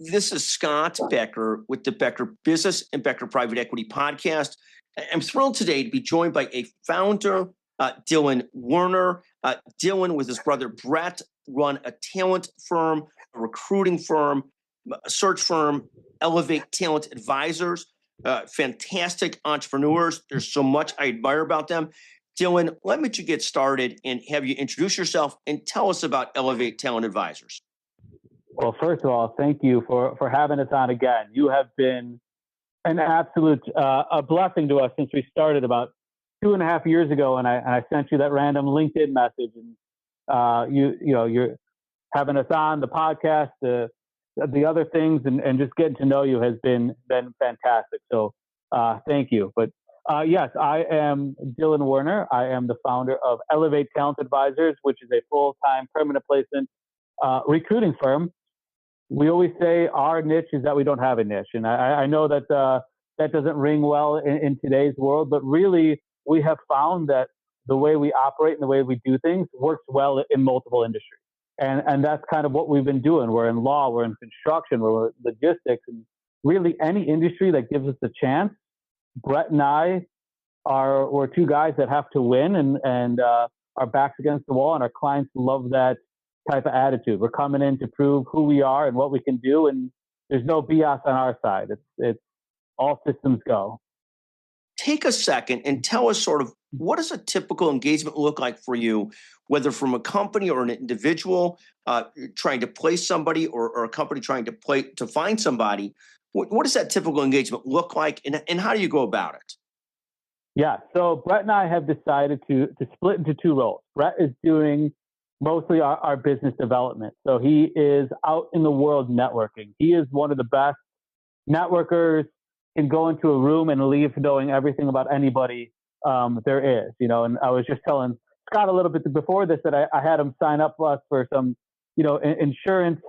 This is Scott Becker with the Becker Business and Becker Private Equity Podcast. I'm thrilled today to be joined by a founder, Dylan Werner. Dylan, with his brother Brett, run a talent firm, a recruiting firm, a search firm, Elevate Talent Advisors. Fantastic entrepreneurs. There's so much I admire about them. Dylan, let me get started and have you introduce yourself and tell us about Elevate Talent Advisors. Well, first of all, thank you for having us on again. You have been an absolute a blessing to us since we started about 2.5 years ago, and I sent you that random LinkedIn message, and you're having us on the podcast, the other things, and just getting to know you has been fantastic. So thank you. But yes, I am Dylan Werner. I am the founder of Elevate Talent Advisors, which is a full-time permanent placement recruiting firm. We always say our niche is that we don't have a niche. And I know that that doesn't ring well in today's world, but really we have found that the way we operate and the way we do things works well in multiple industries. And that's kind of what we've been doing. We're in law, we're in construction, we're in logistics, and really any industry that gives us a chance. Brett and I we're two guys that have to win and our backs against the wall, and our clients love that type of attitude. We're coming in to prove who we are and what we can do, and there's no BS on our side. It's all systems go. Take a second and tell us sort of what does a typical engagement look like for you, whether from a company or an individual trying to place somebody or a company trying to find somebody. What does that typical engagement look like, and how do you go about it? Yeah, so Brett and I have decided to split into two roles. Brett is doing mostly our business development. So he is out in the world networking. He is one of the best networkers, can go into a room and leave knowing everything about anybody there is, and I was just telling Scott a little bit before this that I had him sign up for us for some, insurance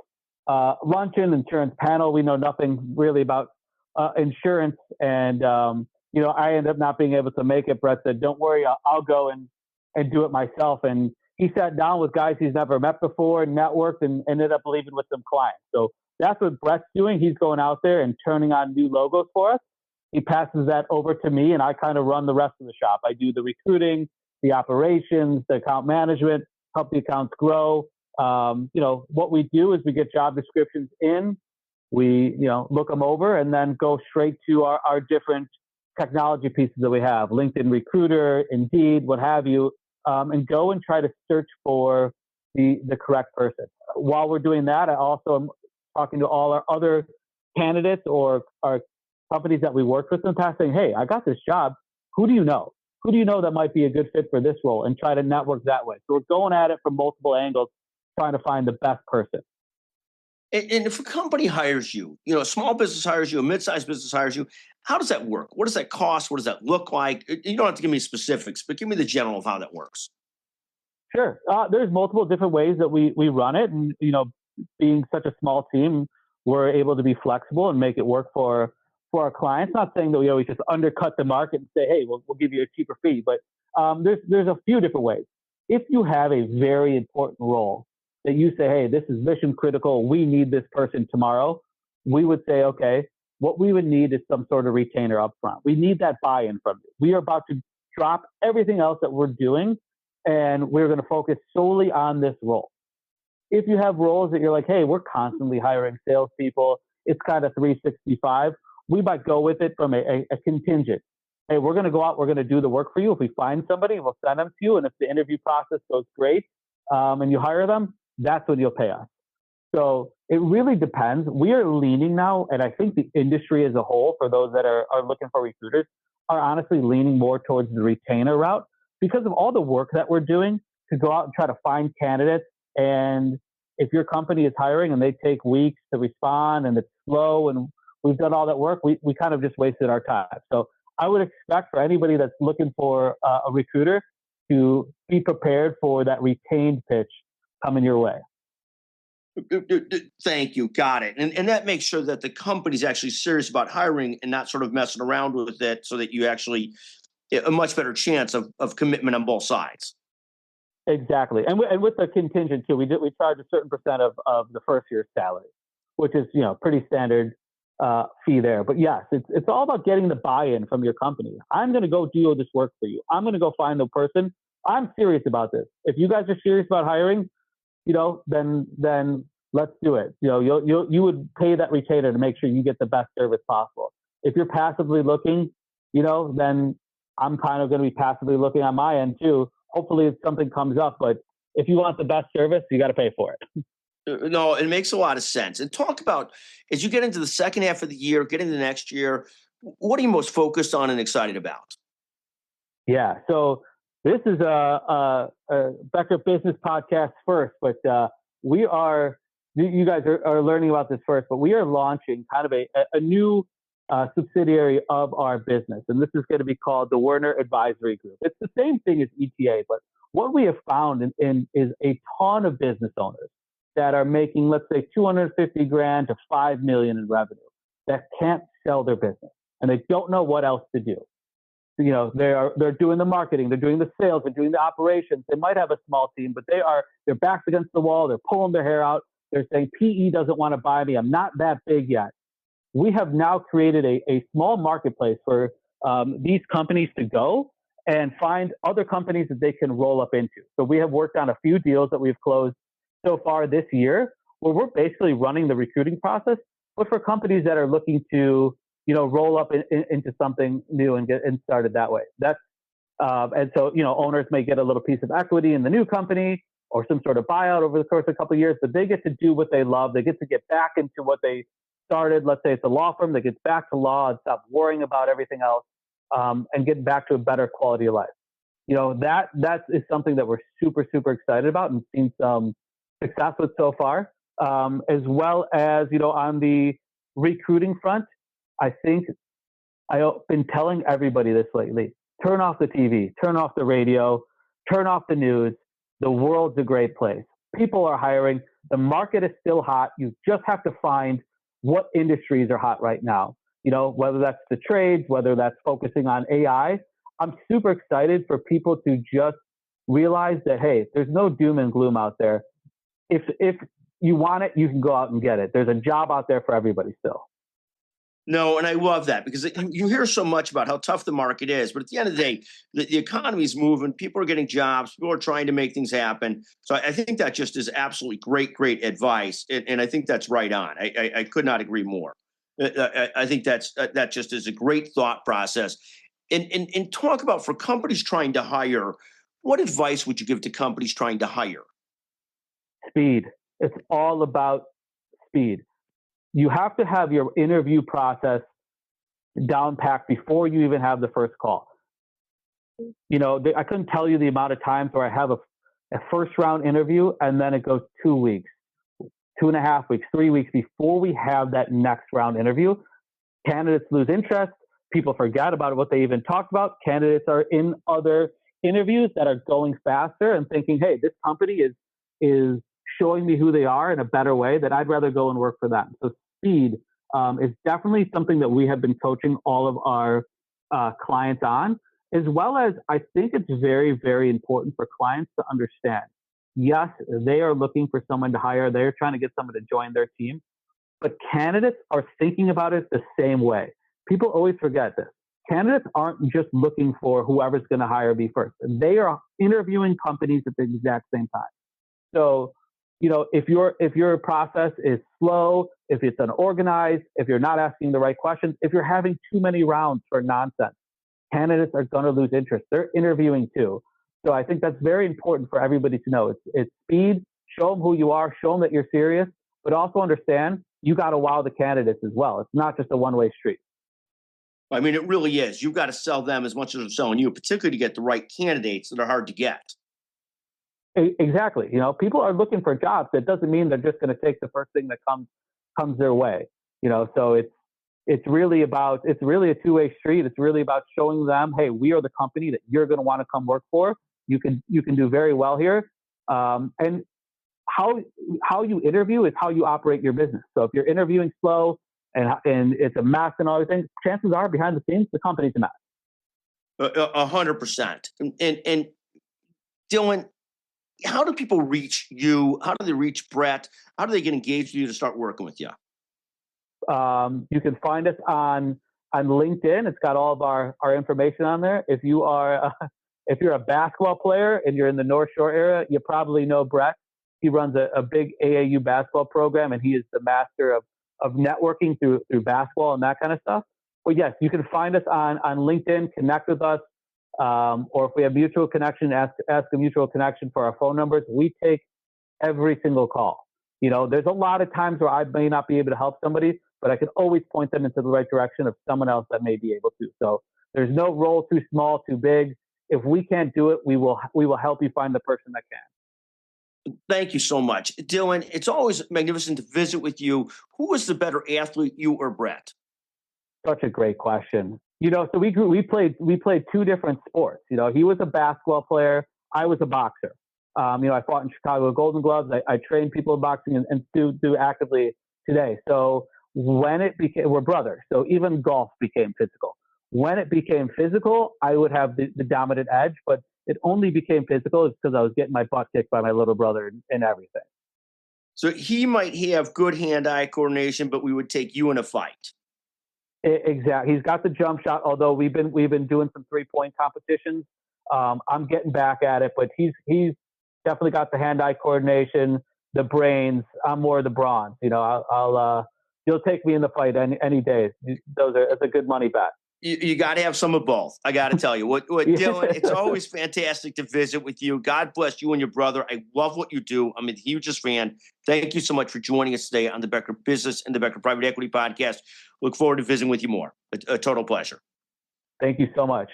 luncheon, insurance panel. We know nothing really about insurance. And, I ended up not being able to make it. Brett said, don't worry, I'll go and do it myself. And he sat down with guys he's never met before, networked, and ended up leaving with some clients. So that's what Brett's doing. He's going out there and turning on new logos for us. He passes that over to me, and I kind of run the rest of the shop. I do the recruiting, the operations, the account management, help the accounts grow. What we do is we get job descriptions in, we look them over, and then go straight to our different technology pieces that we have, LinkedIn Recruiter, Indeed, what have you, and go and try to search for the correct person. While we're doing that, I also am talking to all our other candidates or our companies that we worked with in the past saying, hey, I got this job. Who do you know? Who do you know that might be a good fit for this role? And try to network that way. So we're going at it from multiple angles, trying to find the best person. And if a company hires you, a small business hires you, a mid-sized business hires you, how does that work? What does that cost? What does that look like? You don't have to give me specifics, but give me the general of how that works. Sure. There's multiple different ways that we run it. And, being such a small team, we're able to be flexible and make it work for our clients. Not saying that we always just undercut the market and say, hey, we'll give you a cheaper fee. But there's a few different ways. If you have a very important role that you say, hey, this is mission critical, we need this person tomorrow, we would say, okay, what we would need is some sort of retainer up front. We need that buy-in from you. We are about to drop everything else that we're doing, and we're going to focus solely on this role. If you have roles that you're like, hey, we're constantly hiring salespeople, it's kind of 365, we might go with it from a contingent. Hey, we're going to go out, we're going to do the work for you. If we find somebody, we'll send them to you. And if the interview process goes great and you hire them, that's when you'll pay us. So it really depends. We are leaning now, and I think the industry as a whole, for those that are looking for recruiters, are honestly leaning more towards the retainer route because of all the work that we're doing to go out and try to find candidates. And if your company is hiring and they take weeks to respond and it's slow and we've done all that work, we kind of just wasted our time. So I would expect for anybody that's looking for a recruiter to be prepared for that retained pitch coming your way. Thank you. Got it. And that makes sure that the company's actually serious about hiring and not sort of messing around with it so that you actually a much better chance of commitment on both sides. Exactly. And with the contingent too, we charge a certain percent of the first year's salary. which is, pretty standard fee there. But yes, it's all about getting the buy-in from your company. I'm going to go do this work for you. I'm going to go find the person. I'm serious about this. If you guys are serious about hiring, then let's do it. You would pay that retainer to make sure you get the best service possible. If you're passively looking, then I'm kind of going to be passively looking on my end too. Hopefully something comes up, but if you want the best service, you got to pay for it. No, it makes a lot of sense. And talk about, as you get into the second half of the year, get into next year, what are you most focused on and excited about? Yeah. So this is a Becker Business Podcast first, but you guys are learning about this first, but we are launching kind of a new subsidiary of our business. And this is going to be called the Werner Advisory Group. It's the same thing as ETA, but what we have found is a ton of business owners that are making, let's say, $250,000 to $5 million in revenue that can't sell their business and they don't know what else to do. They're doing the marketing, they're doing the sales, they're doing the operations. They might have a small team, but their backs against the wall. They're pulling their hair out. They're saying, PE doesn't want to buy me. I'm not that big yet. We have now created a small marketplace for these companies to go and find other companies that they can roll up into. So we have worked on a few deals that we've closed so far this year, where we're basically running the recruiting process, but for companies that are looking to, roll up into something new and get started that way. And so, owners may get a little piece of equity in the new company or some sort of buyout over the course of a couple of years, but they get to do what they love. They get to get back into what they started. Let's say it's a law firm that gets back to law and stop worrying about everything else, and get back to a better quality of life. That is something that we're super, super excited about and seen some success with so far, as well as, on the recruiting front. I think I've been telling everybody this lately: turn off the TV, turn off the radio, turn off the news. The world's a great place. People are hiring. The market is still hot. You just have to find what industries are hot right now. Whether that's the trades, whether that's focusing on AI. I'm super excited for people to just realize that, hey, there's no doom and gloom out there. If you want it, you can go out and get it. There's a job out there for everybody still. No, and I love that because you hear so much about how tough the market is, but at the end of the day, the economy is moving. People are getting jobs. People are trying to make things happen. So I think that just is absolutely great advice, and I think that's right on. I could not agree more. I think that just is a great thought process. And talk about, for companies trying to hire, what advice would you give to companies trying to hire? Speed. It's all about speed. You have to have your interview process down packed before you even have the first call. I couldn't tell you the amount of times where I have a first round interview and then it goes 2 weeks, 2.5 weeks, 3 weeks before we have that next round interview. Candidates lose interest. People forget about what they even talked about. Candidates are in other interviews that are going faster and thinking, hey, this company is showing me who they are in a better way, that I'd rather go and work for them. So speed is definitely something that we have been coaching all of our clients on, as well as I think it's very, very important for clients to understand. Yes, they are looking for someone to hire. They're trying to get someone to join their team, but candidates are thinking about it the same way. People always forget this. Candidates aren't just looking for whoever's going to hire me first. They are interviewing companies at the exact same time. So, if your process is slow, if it's unorganized, if you're not asking the right questions, if you're having too many rounds for nonsense, candidates are going to lose interest. They're interviewing too. So I think that's very important for everybody to know. It's speed. Show them who you are. Show them that you're serious, but also understand you got to wow the candidates as well. It's not just a one-way street. I mean, it really is. You've got to sell them as much as they're selling you, particularly to get the right candidates that are hard to get. Exactly. People are looking for jobs. That doesn't mean they're just going to take the first thing that comes their way. So it's really a two-way street. It's really about showing them, hey, we are the company that you're going to want to come work for. You can do very well here. And how you interview is how you operate your business. So if you're interviewing slow and it's a mess and all these things, chances are behind the scenes the company's a mess. 100%. And Dylan, how do people reach you? How do they reach Brett? How do they get engaged with you to start working with you? You can find us on LinkedIn. It's got all of our information on there. If you're a basketball player and you're in the North Shore area, you probably know Brett. He runs a big AAU basketball program, and he is the master of networking through basketball and that kind of stuff. But yes, you can find us on LinkedIn, connect with us, or if we have mutual connection, ask a mutual connection for our phone numbers. We take every single call. There's a lot of times where I may not be able to help somebody, but I can always point them into the right direction of someone else that may be able to. So there's no role too small, too big. If we can't do it, we will help you find the person that can. Thank you so much, Dylan. It's always magnificent to visit with you. Who was the better athlete, you or Brett? Such a great question. So we played two different sports. He was a basketball player. I was a boxer. I fought in Chicago with Golden Gloves. I trained people in boxing and do actively today. So when we're brothers. So even golf became physical. When it became physical, I would have the dominant edge, but it only became physical because I was getting my butt kicked by my little brother and everything. So he might have good hand-eye coordination, but we would take you in a fight. Exactly. He's got the jump shot, although we've been doing some 3-point competitions. I'm getting back at it, but he's definitely got the hand-eye coordination, the brains. I'm more the bronze. You'll take me in the fight any day. It's a good money bet. You got to have some of both. I got to tell you, what Dylan, it's always fantastic to visit with you. God bless you and your brother. I love what you do. I'm a hugest fan. Thank you so much for joining us today on the Becker Business and the Becker Private Equity Podcast. Look forward to visiting with you more. A total pleasure. Thank you so much.